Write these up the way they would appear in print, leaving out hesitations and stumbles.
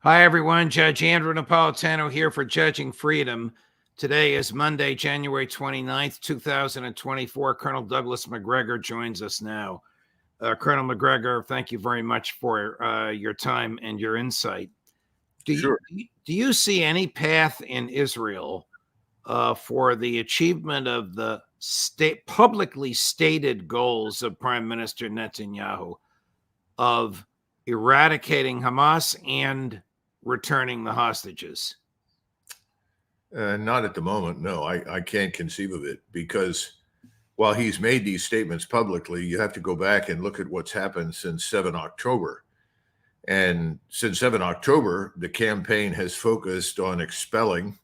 Hi, everyone. Judge Andrew Napolitano here for Judging Freedom. Today is Monday, January 29th, 2024. Colonel Douglas Macgregor joins us now. Colonel Macgregor, thank you very much for your time and your insight. Do you see any path in Israel for the achievement of the publicly stated goals of Prime Minister Netanyahu of eradicating Hamas and returning the hostages? Not at the moment. No, I can't conceive of it, because while he's made these statements publicly, you have to go back and look at what's happened since 7 October. And since 7 October, the campaign has focused on expelling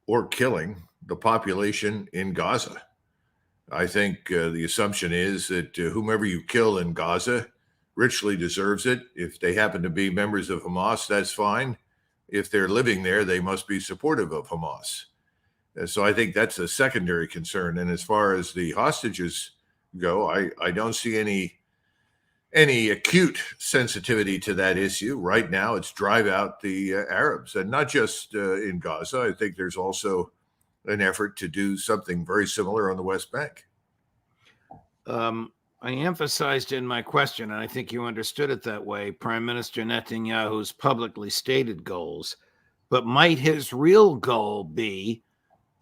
or killing the population in Gaza. I think the assumption is that whomever you kill in Gaza richly deserves it. If they happen to be members of Hamas, that's fine. If they're living there, they must be supportive of Hamas. So I think that's a secondary concern. And as far as the hostages go, I don't see any acute sensitivity to that issue. Right now, it's drive out the Arabs, and not just in Gaza. I think there's also an effort to do something very similar on the West Bank. I emphasized in my question, and I think you understood it that way, Prime Minister Netanyahu's publicly stated goals. But might his real goal be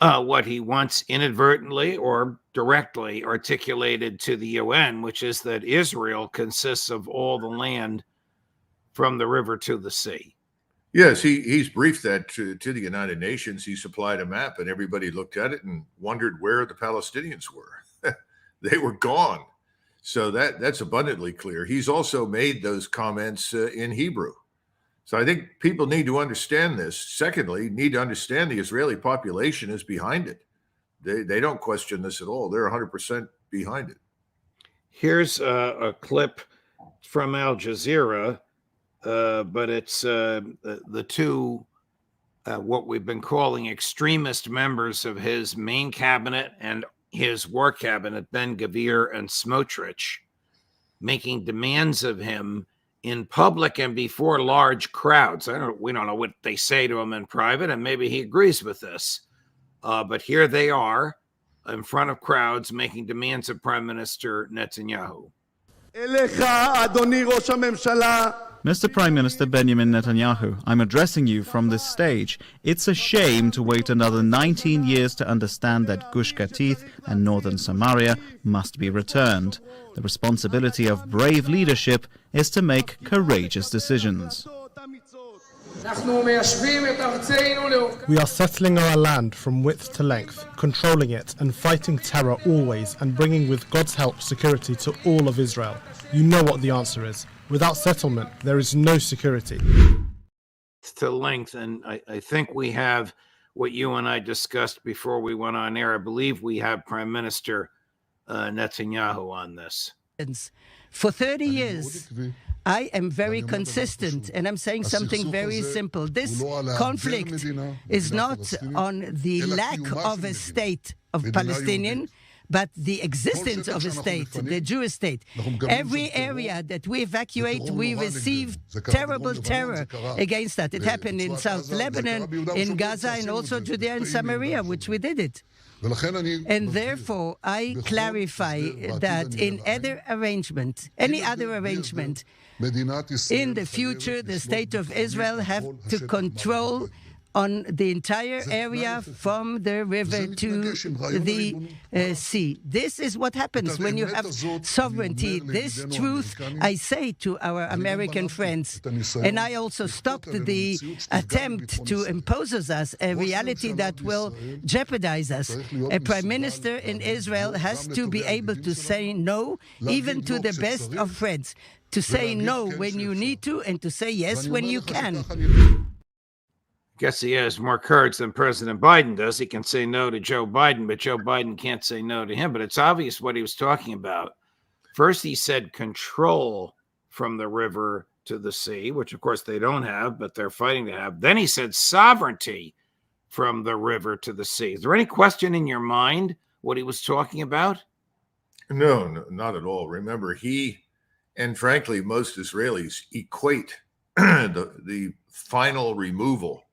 what he once inadvertently or directly articulated to the UN, which is that Israel consists of all the land from the river to the sea? Yes, he's briefed that to the United Nations. He supplied a map, and everybody looked at it and wondered where the Palestinians were. They were gone. So that's abundantly clear. He's also made those comments in Hebrew. So I think people need to understand this. Secondly, need to understand the Israeli population is behind it. They don't question this at all. They're 100% behind it. Here's a clip from Al Jazeera, but it's the two, what we've been calling extremist members of his main cabinet and his war cabinet, Ben-Gvir and Smotrich, making demands of him in public and before large crowds. We don't know what they say to him in private, and maybe he agrees with this. But here they are in front of crowds making demands of Prime Minister Netanyahu. Mr. Prime Minister Benjamin Netanyahu, I'm addressing you from this stage. It's a shame to wait another 19 years to understand that Gush Katif and northern Samaria must be returned. The responsibility of brave leadership is to make courageous decisions. We are settling our land from width to length, controlling it and fighting terror always, and bringing with God's help security to all of Israel. You know what the answer is. Without settlement, there is no security. To length, and I think we have what you and I discussed before we went on air. I believe we have Prime Minister Netanyahu on this. For 30 years, I am very consistent, and I'm saying something very simple. This conflict is not on the lack of a state of Palestinian, but the existence of a state, the Jewish state. Every area that we evacuate, we receive terrible terror against that. It happened in South Lebanon, in Gaza, and also Judea and Samaria, which we did it. And therefore, I clarify that in any other arrangement, in the future, the state of Israel have to control on the entire area from the river to the sea. This is what happens when you have sovereignty. This truth I say to our American friends. And I also stopped the attempt to impose on us a reality that will jeopardize us. A prime minister in Israel has to be able to say no, even to the best of friends. To say no when you need to, and to say yes when you can. Guess he has more courage than President Biden does. He can say no to Joe Biden, but Joe Biden can't say no to him. But it's obvious what he was talking about. First, he said control from the river to the sea, which, of course, they don't have, but they're fighting to have. Then he said sovereignty from the river to the sea. Is there any question in your mind what he was talking about? No, not at all. Remember, he and frankly, most Israelis equate the final removal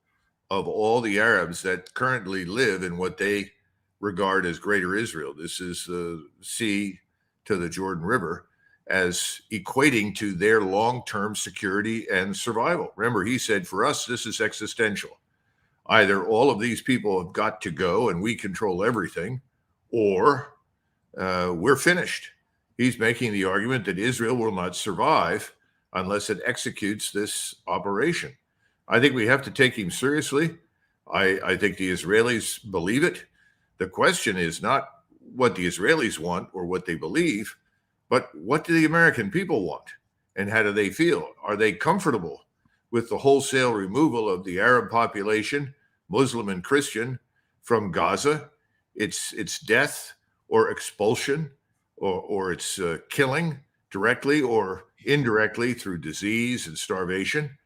of all the Arabs that currently live in what they regard as Greater Israel. This is the sea to the Jordan River, as equating to their long-term security and survival. Remember, he said, for us, this is existential. Either all of these people have got to go and we control everything, or we're finished. He's making the argument that Israel will not survive unless it executes this operation. I think we have to take him seriously. I think the Israelis believe it. The question is not what the Israelis want or what they believe, but what do the American people want and how do they feel? Are they comfortable with the wholesale removal of the Arab population, Muslim and Christian, from Gaza, its death or expulsion or its killing directly or indirectly through disease and starvation,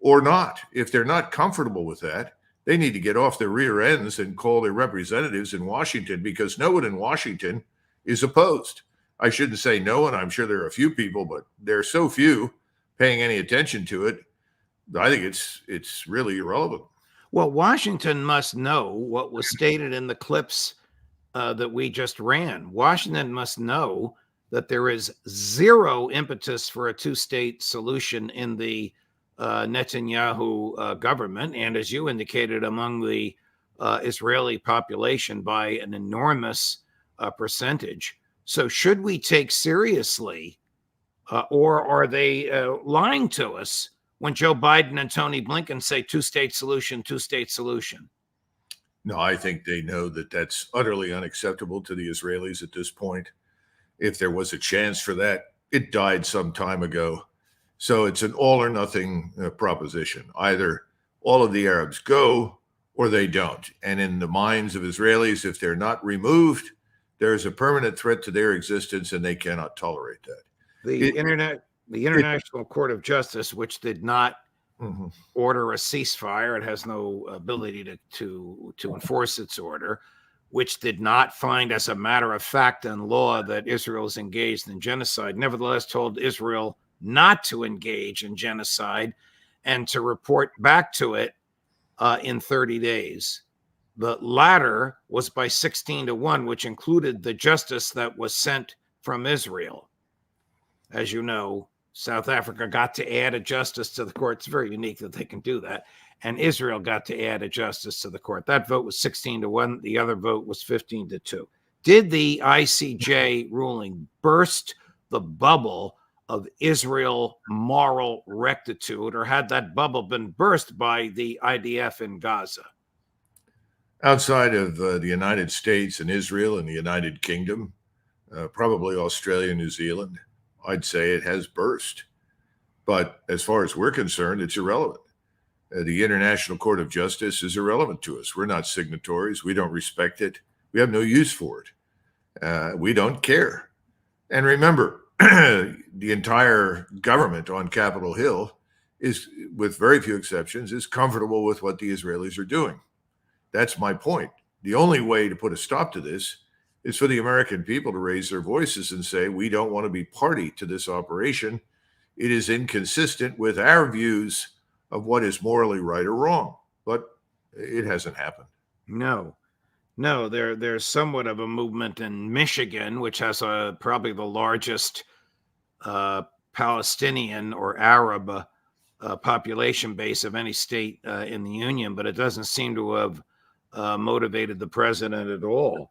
or not? If they're not comfortable with that, they need to get off their rear ends and call their representatives in Washington, because no one in Washington is opposed. I shouldn't say no one. I'm sure there are a few people, but there are so few paying any attention to it. I think it's really irrelevant. Well, Washington must know what was stated in the clips that we just ran. Washington must know that there is zero impetus for a two-state solution in the Netanyahu government, and as you indicated, among the Israeli population by an enormous percentage. So should we take seriously, or are they lying to us when Joe Biden and Tony Blinken say two-state solution, two-state solution? No, I think they know that that's utterly unacceptable to the Israelis at this point. If there was a chance for that, it died some time ago. So it's an all or nothing proposition. Either all of the Arabs go or they don't. And in the minds of Israelis, if they're not removed, there's a permanent threat to their existence and they cannot tolerate that. The International Court of Justice, which did not order a ceasefire, it has no ability to enforce its order, which did not find as a matter of fact and law that Israel is engaged in genocide, nevertheless told Israel not to engage in genocide and to report back to it in 30 days. The latter was by 16-1, which included the justice that was sent from Israel. As you know, South Africa got to add a justice to the court. It's very unique that they can do that. And Israel got to add a justice to the court. That vote was 16-1. The other vote was 15-2. Did the ICJ ruling burst the bubble of Israel moral rectitude, or had that bubble been burst by the IDF in Gaza? Outside of the United States and Israel and the United Kingdom, probably Australia, New Zealand, I'd say it has burst. But as far as we're concerned, it's irrelevant. The International Court of Justice is irrelevant to us. We're not signatories. We don't respect it. We have no use for it. We don't care. And remember, the entire government on Capitol Hill is, with very few exceptions, is comfortable with what the Israelis are doing. That's my point. The only way to put a stop to this is for the American people to raise their voices and say, we don't want to be party to this operation. It is inconsistent with our views of what is morally right or wrong. But it hasn't happened. No, there's somewhat of a movement in Michigan, which has probably the largest Palestinian or Arab population base of any state in the Union, but it doesn't seem to have motivated the president at all.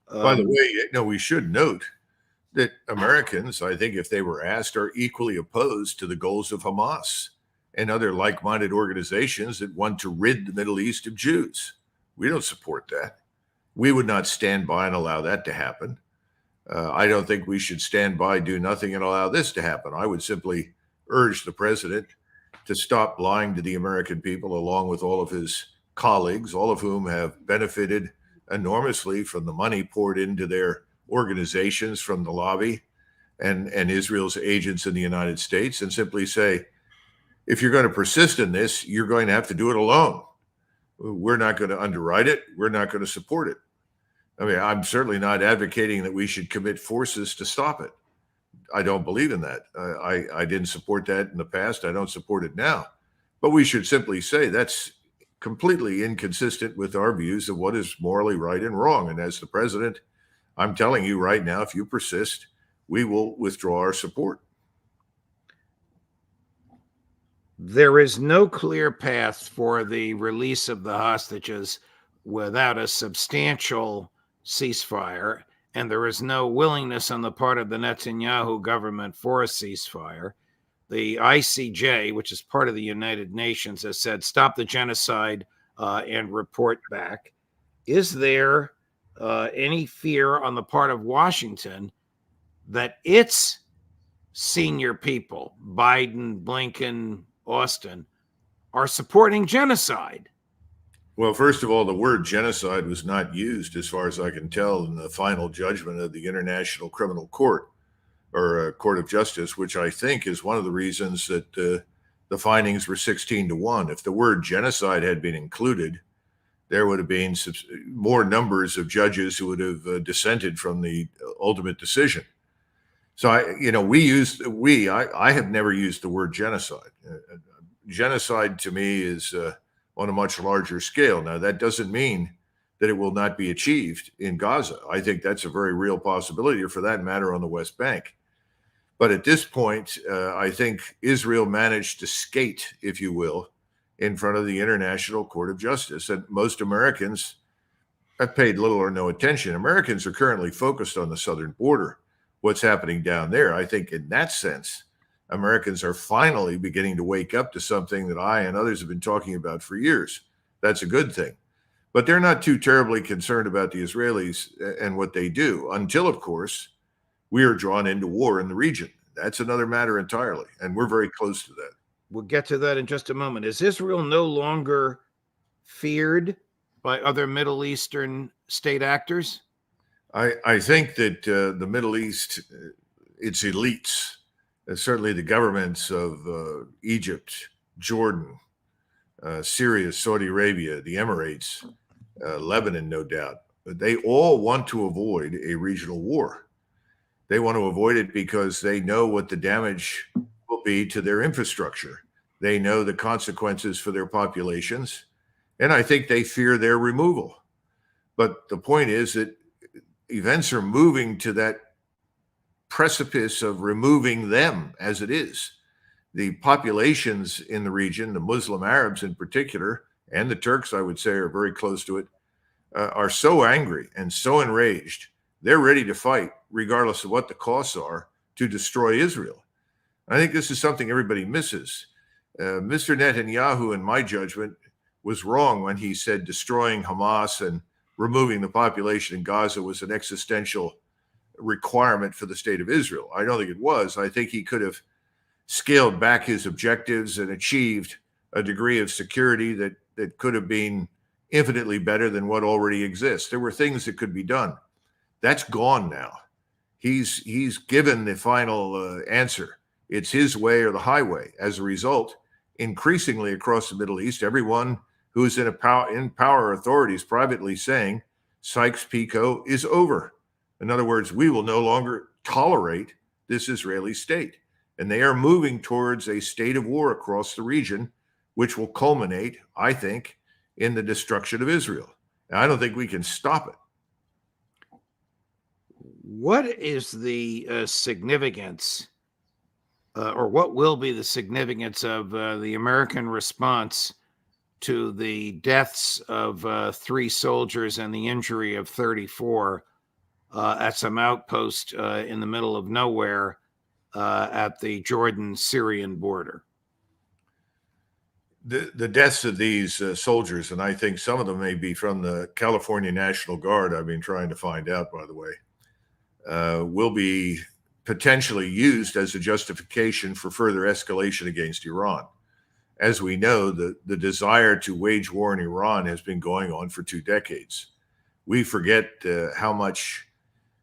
By the way, we should note that Americans, I think if they were asked, are equally opposed to the goals of Hamas and other like-minded organizations that want to rid the Middle East of Jews. We don't support that. We would not stand by and allow that to happen. I don't think we should stand by, do nothing, and allow this to happen. I would simply urge the president to stop lying to the American people, along with all of his colleagues, all of whom have benefited enormously from the money poured into their organizations from the lobby and Israel's agents in the United States, and simply say, if you're going to persist in this, you're going to have to do it alone. we're not going to underwrite it. We're not going to support it. I mean, I'm certainly not advocating that we should commit forces to stop it. I don't believe in that. I didn't support that in the past. I don't support it now. But we should simply say that's completely inconsistent with our views of what is morally right and wrong. And as the president, I'm telling you right now, if you persist, we will withdraw our support. There is no clear path for the release of the hostages without a substantial ceasefire, and there is no willingness on the part of the Netanyahu government for a ceasefire. The ICJ, which is part of the United Nations, has said stop the genocide and report back. Is there any fear on the part of Washington that its senior people, Biden, Blinken, Austin, are supporting genocide? Well, first of all, the word genocide was not used, as far as I can tell, in the final judgment of the International Criminal Court or Court of Justice, which I think is one of the reasons that the findings were 16-1. If the word genocide had been included, there would have been more numbers of judges who would have dissented from the ultimate decision. So I have never used the word genocide. Genocide to me is on a much larger scale. Now, that doesn't mean that it will not be achieved in Gaza. I think that's a very real possibility, or for that matter, on the West Bank. But at this point, I think Israel managed to skate, if you will, in front of the International Court of Justice. And most Americans have paid little or no attention. Americans are currently focused on the southern border, what's happening down there. I think in that sense, Americans are finally beginning to wake up to something that I and others have been talking about for years. That's a good thing. But they're not too terribly concerned about the Israelis and what they do until, of course, we are drawn into war in the region. That's another matter entirely. And we're very close to that. We'll get to that in just a moment. Is Israel no longer feared by other Middle Eastern state actors? I think that the Middle East, its elites, certainly the governments of Egypt, Jordan, Syria, Saudi Arabia, the Emirates, Lebanon, no doubt, they all want to avoid a regional war. They want to avoid it because they know what the damage will be to their infrastructure. They know the consequences for their populations, and I think they fear their removal. But the point is that events are moving to that precipice of removing them as it is. The populations in the region, the Muslim Arabs in particular, and the Turks, I would say, are very close to it, are so angry and so enraged. They're ready to fight, regardless of what the costs are, to destroy Israel. I think this is something everybody misses. Mr. Netanyahu, in my judgment, was wrong when he said destroying Hamas and removing the population in Gaza was an existential requirement for the state of Israel. I don't think it was. I think he could have scaled back his objectives and achieved a degree of security that could have been infinitely better than what already exists. There were things that could be done. That's gone now. He's given the final answer. It's his way or the highway. As a result, increasingly across the Middle East, everyone who is in power authorities privately saying Sykes-Picot is over. In other words, we will no longer tolerate this Israeli state. And they are moving towards a state of war across the region, which will culminate, I think, in the destruction of Israel. And I don't think we can stop it. What is the significance, or what will be the significance of the American response to the deaths of 3 soldiers and the injury of 34 at some outpost in the middle of nowhere at the Jordan-Syrian border? The deaths of these soldiers, and I think some of them may be from the California National Guard, I've been trying to find out, by the way, will be potentially used as a justification for further escalation against Iran. As we know, the desire to wage war in Iran has been going on for 2 decades. We forget how much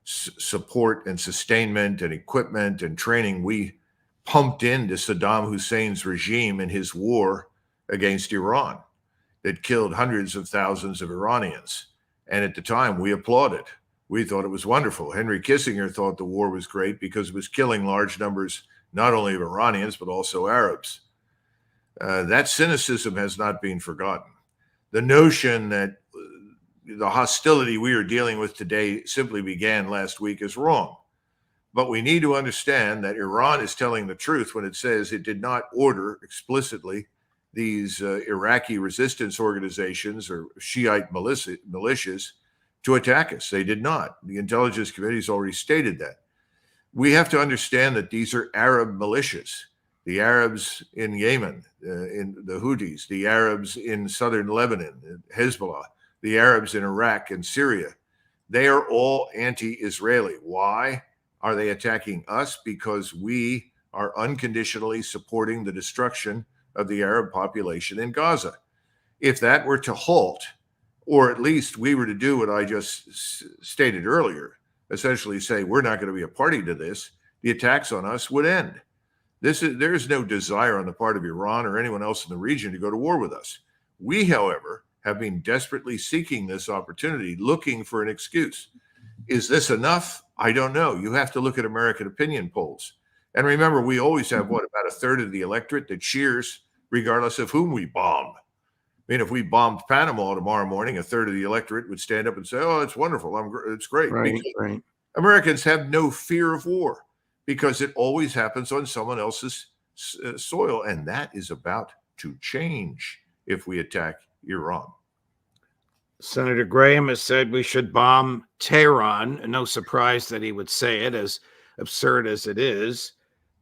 support and sustainment and equipment and training we pumped into Saddam Hussein's regime in his war against Iran. that killed hundreds of thousands of Iranians. And at the time, we applauded. We thought it was wonderful. Henry Kissinger thought the war was great because it was killing large numbers, not only of Iranians, but also Arabs. That cynicism has not been forgotten. The notion that the hostility we are dealing with today simply began last week is wrong. But we need to understand that Iran is telling the truth when it says it did not order explicitly these Iraqi resistance organizations or Shiite militias to attack us. They did not. The intelligence committee has already stated that. We have to understand that these are Arab militias. The Arabs in Yemen, in the Houthis, the Arabs in southern Lebanon, Hezbollah, the Arabs in Iraq and Syria. They are all anti-Israeli. Why are they attacking us? Because we are unconditionally supporting the destruction of the Arab population in Gaza. If that were to halt, or at least we were to do what I just stated earlier, essentially say we're not going to be a party to this, the attacks on us would end. There is no desire on the part of Iran or anyone else in the region to go to war with us. We, however, have been desperately seeking this opportunity, looking for an excuse. Is this enough? I don't know. You have to look at American opinion polls. And remember, we always have, about a third of the electorate that cheers regardless of whom we bomb. I mean, if we bombed Panama tomorrow morning, a third of the electorate would stand up and say, oh, it's wonderful. It's great. Right. Americans have no fear of war because it always happens on someone else's soil. And that is about to change if we attack Iran. Senator Graham has said we should bomb Tehran. No surprise that he would say it, as absurd as it is.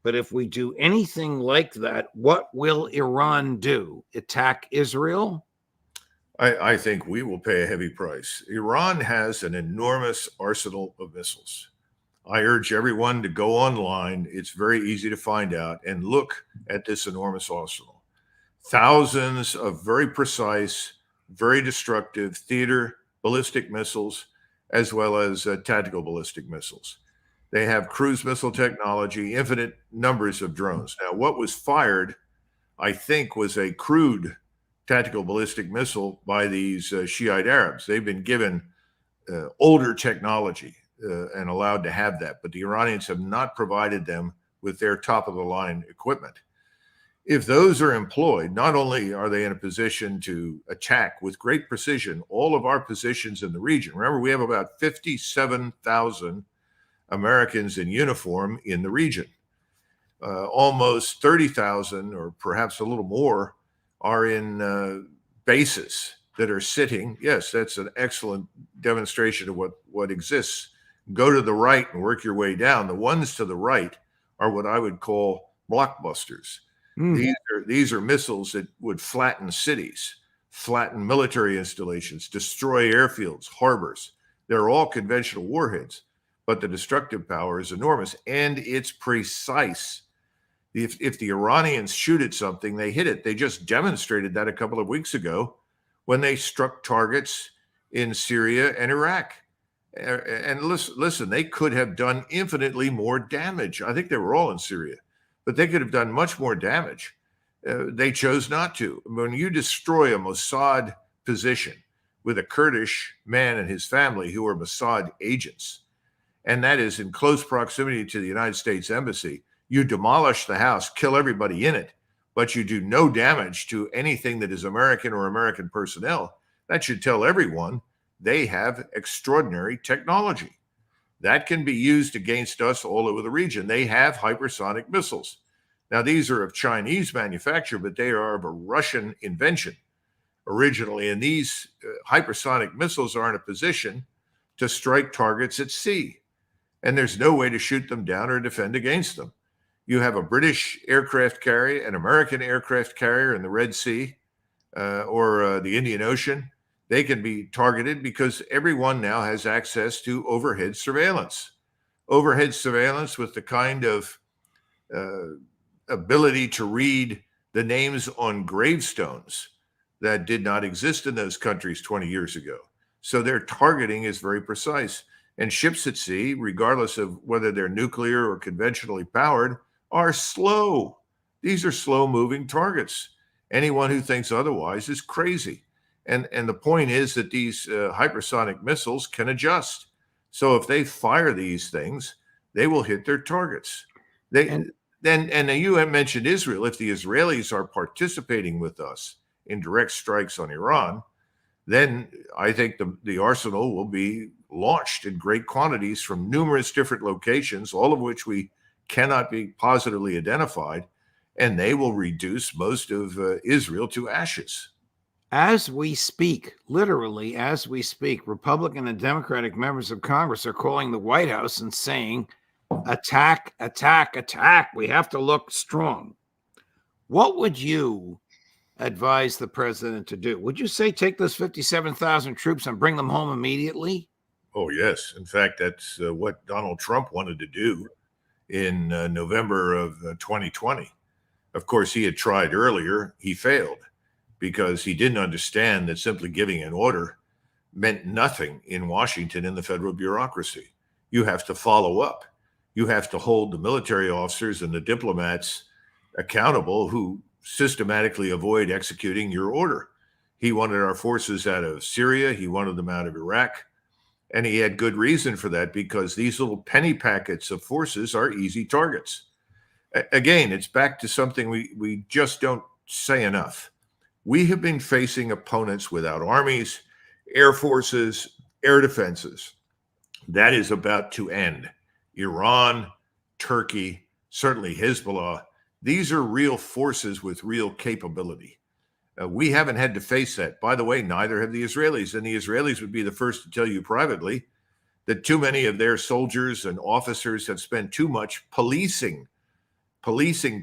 But if we do anything like that, what will Iran do? Attack Israel? I think we will pay a heavy price. Iran has an enormous arsenal of missiles. I urge everyone to go online. It's very easy to find out and look at this enormous arsenal. Thousands of very precise, very destructive theater ballistic missiles, as well as tactical ballistic missiles. They have cruise missile technology, infinite numbers of drones. Now, what was fired, I think, was a crude tactical ballistic missile by these Shiite Arabs. They've been given older technology and allowed to have that, but the Iranians have not provided them with their top-of-the-line equipment. If those are employed, not only are they in a position to attack with great precision all of our positions in the region. Remember, we have about 57,000 Americans in uniform in the region. Almost 30,000, or perhaps a little more, are in bases that are sitting. Yes, that's an excellent demonstration of what exists. Go to the right and work your way down. The ones to the right are what I would call blockbusters. These are missiles that would flatten cities, flatten military installations, destroy airfields, harbors. They're all conventional warheads, but the destructive power is enormous and it's precise. If the Iranians shoot at something, they hit it. They just demonstrated that a couple of weeks ago when they struck targets in Syria and Iraq. And listen, they could have done infinitely more damage. I think they were all in Syria, but they could have done much more damage. They chose not to. When you destroy a Mossad position with a Kurdish man and his family who are Mossad agents, and that is in close proximity to the United States Embassy, you demolish the house, kill everybody in it, but you do no damage to anything that is American or American personnel. That should tell everyone they have extraordinary technology that can be used against us all over the region. They have hypersonic missiles. Now, these are of Chinese manufacture, but they are of a Russian invention originally. And these hypersonic missiles are in a position to strike targets at sea. And there's no way to shoot them down or defend against them. You have a British aircraft carrier, an American aircraft carrier in the Red Sea or the Indian Ocean. They can be targeted because everyone now has access to overhead surveillance. Overhead surveillance with the kind of ability to read the names on gravestones that did not exist in those countries 20 years ago. So their targeting is very precise. And ships at sea, regardless of whether they're nuclear or conventionally powered, are slow. These are slow-moving targets. Anyone who thinks otherwise is crazy. And the point is that these hypersonic missiles can adjust. So if they fire these things, they will hit their targets. And you have mentioned Israel. If the Israelis are participating with us in direct strikes on Iran, then I think the arsenal will be launched in great quantities from numerous different locations, all of which we cannot be positively identified, and they will reduce most of Israel to ashes. As we speak, literally as we speak, Republican and Democratic members of Congress are calling the White House and saying, attack, attack, attack. We have to look strong. What would you advise the president to do? Would you say take those 57,000 troops and bring them home immediately? Oh, yes. In fact, that's what Donald Trump wanted to do in November of 2020. Of course, he had tried earlier. He failed because he didn't understand that simply giving an order meant nothing in Washington in the federal bureaucracy. You have to follow up. You have to hold the military officers and the diplomats accountable who systematically avoid executing your order. He wanted our forces out of Syria. He wanted them out of Iraq. And he had good reason for that, because these little penny packets of forces are easy targets. Again, it's back to something we just don't say enough. We have been facing opponents without armies, air forces, air defenses. That is about to end. Iran, Turkey, certainly Hezbollah. These are real forces with real capability. We haven't had to face that. By the way, neither have the Israelis. And the Israelis would be the first to tell you privately that too many of their soldiers and officers have spent too much policing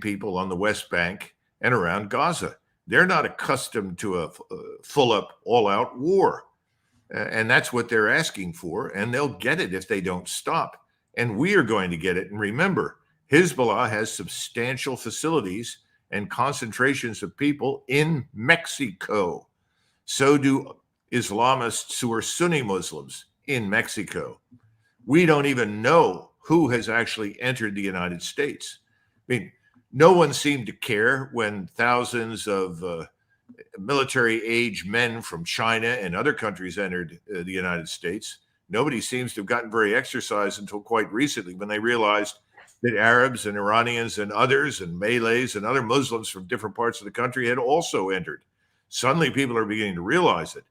people on the West Bank and around Gaza. They're not accustomed to a full-up, all-out war. And that's what they're asking for. And they'll get it if they don't stop. And we are going to get it. And remember, Hezbollah has substantial facilities and concentrations of people in Mexico. So do Islamists who are Sunni Muslims in Mexico. We don't even know who has actually entered the United States. I mean, no one seemed to care when thousands of military-age men from China and other countries entered the United States. Nobody seems to have gotten very exercised until quite recently, when they realized that Arabs and Iranians and others and Malays and other Muslims from different parts of the country had also entered. Suddenly people are beginning to realize it.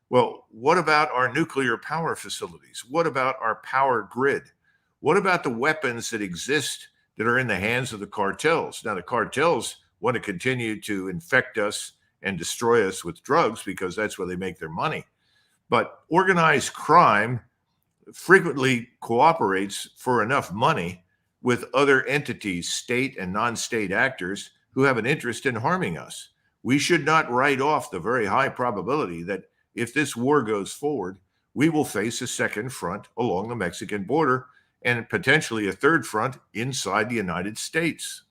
Well, what about our nuclear power facilities? What about our power grid? What about the weapons that exist that are in the hands of the cartels? Now, the cartels want to continue to infect us and destroy us with drugs because that's where they make their money. But organized crime frequently cooperates for enough money with other entities, state and non-state actors, who have an interest in harming us. We should not write off the very high probability that if this war goes forward, we will face a second front along the Mexican border and potentially a third front inside the United States.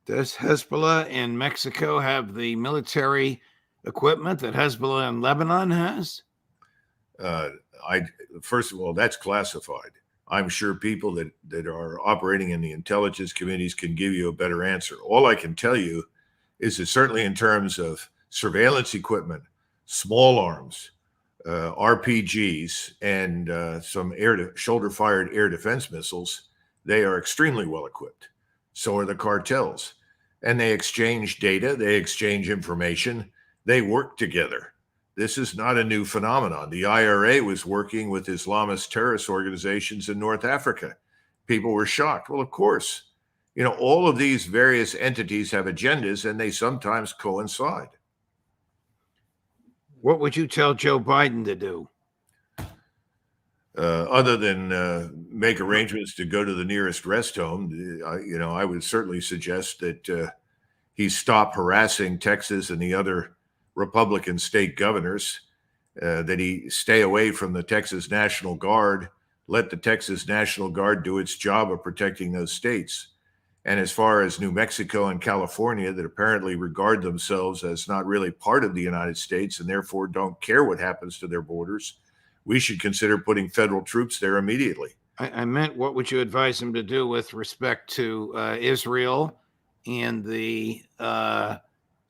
Does Hezbollah in Mexico have the military equipment that Hezbollah in Lebanon has? First of all, that's classified. I'm sure people that are operating in the intelligence committees can give you a better answer. All I can tell you is that certainly in terms of surveillance equipment, small arms, RPGs, and some shoulder-fired air defense missiles, they are extremely well equipped. So are the cartels. And they exchange data, they exchange information, they work together. This is not a new phenomenon. The IRA was working with Islamist terrorist organizations in North Africa. People were shocked. Well, of course, all of these various entities have agendas and they sometimes coincide. What would you tell Joe Biden to do? Other than make arrangements to go to the nearest rest home, I would certainly suggest that he stop harassing Texas and the other Republican state governors, that he stay away from the Texas National Guard, let the Texas National Guard do its job of protecting those states. And as far as New Mexico and California, that apparently regard themselves as not really part of the United States and therefore don't care what happens to their borders, we should consider putting federal troops there immediately. I meant, what would you advise him to do with respect to Israel and the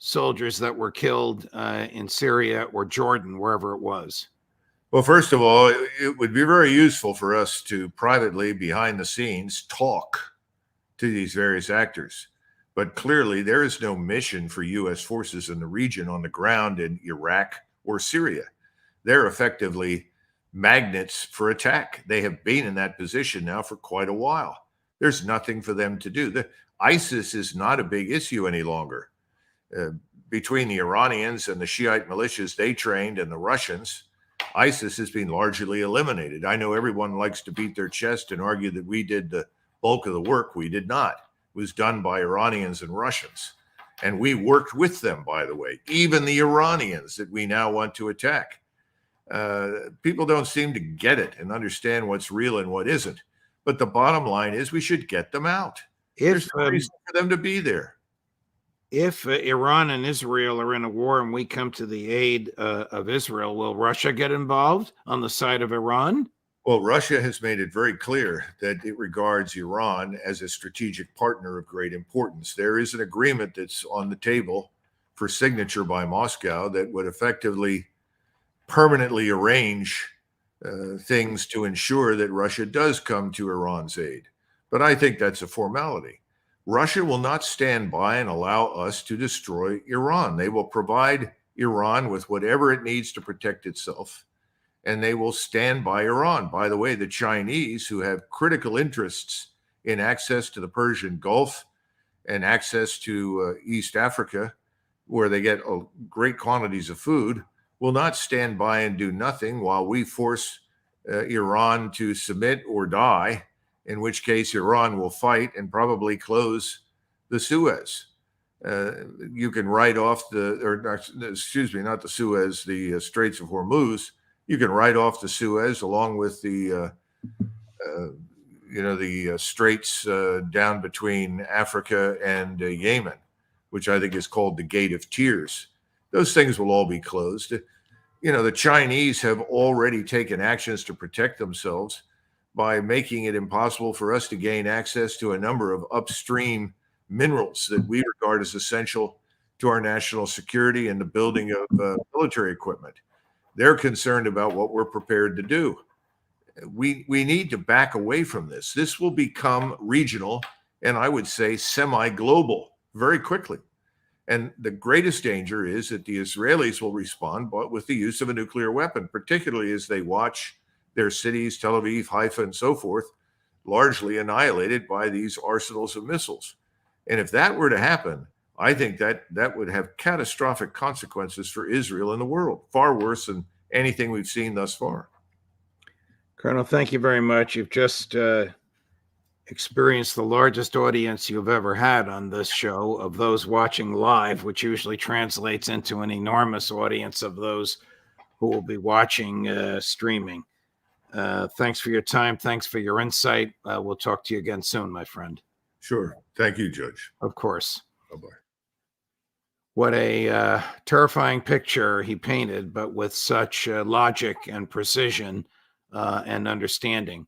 soldiers that were killed in Syria or Jordan, wherever it was? Well, first of all, it would be very useful for us to privately, behind the scenes, talk to these various actors. But clearly, there is no mission for U.S. forces in the region on the ground in Iraq or Syria. They're effectively magnets for attack. They have been in that position now for quite a while. There's nothing for them to do. ISIS is not a big issue any longer. Between the Iranians and the Shiite militias they trained and the Russians, ISIS has been largely eliminated. I know everyone likes to beat their chest and argue that we did the bulk of the work. We did not. It was done by Iranians and Russians. And we worked with them, by the way, even the Iranians that we now want to attack. People don't seem to get it and understand what's real and what isn't. But the bottom line is we should get them out. There's no reason for them to be there. If Iran and Israel are in a war and we come to the aid of Israel, will Russia get involved on the side of Iran? Well, Russia has made it very clear that it regards Iran as a strategic partner of great importance. There is an agreement that's on the table for signature by Moscow that would effectively permanently arrange things to ensure that Russia does come to Iran's aid. But I think that's a formality. Russia will not stand by and allow us to destroy Iran. They will provide Iran with whatever it needs to protect itself, and they will stand by Iran. By the way, the Chinese, who have critical interests in access to the Persian Gulf and access to East Africa, where they get great quantities of food, will not stand by and do nothing while we force Iran to submit or die, in which case Iran will fight and probably close the Suez. You can write off the Straits of Hormuz. You can write off the Suez along with the straits down between Africa and Yemen, which I think is called the Gate of Tears. Those things will all be closed. The Chinese have already taken actions to protect themselves by making it impossible for us to gain access to a number of upstream minerals that we regard as essential to our national security and the building of military equipment. They're concerned about what we're prepared to do. We need to back away from this. This will become regional and I would say semi-global very quickly. And the greatest danger is that the Israelis will respond but with the use of a nuclear weapon, particularly as they watch their cities, Tel Aviv, Haifa, and so forth, largely annihilated by these arsenals of missiles. And if that were to happen, I think that would have catastrophic consequences for Israel and the world, far worse than anything we've seen thus far. Colonel, thank you very much. You've just experienced the largest audience you've ever had on this show of those watching live, which usually translates into an enormous audience of those who will be watching streaming. Thanks for your time. Thanks for your insight. We'll talk to you again soon, my friend. Sure. Thank you, Judge. Of course. Bye-bye. What a terrifying picture he painted, but with such logic and precision and understanding.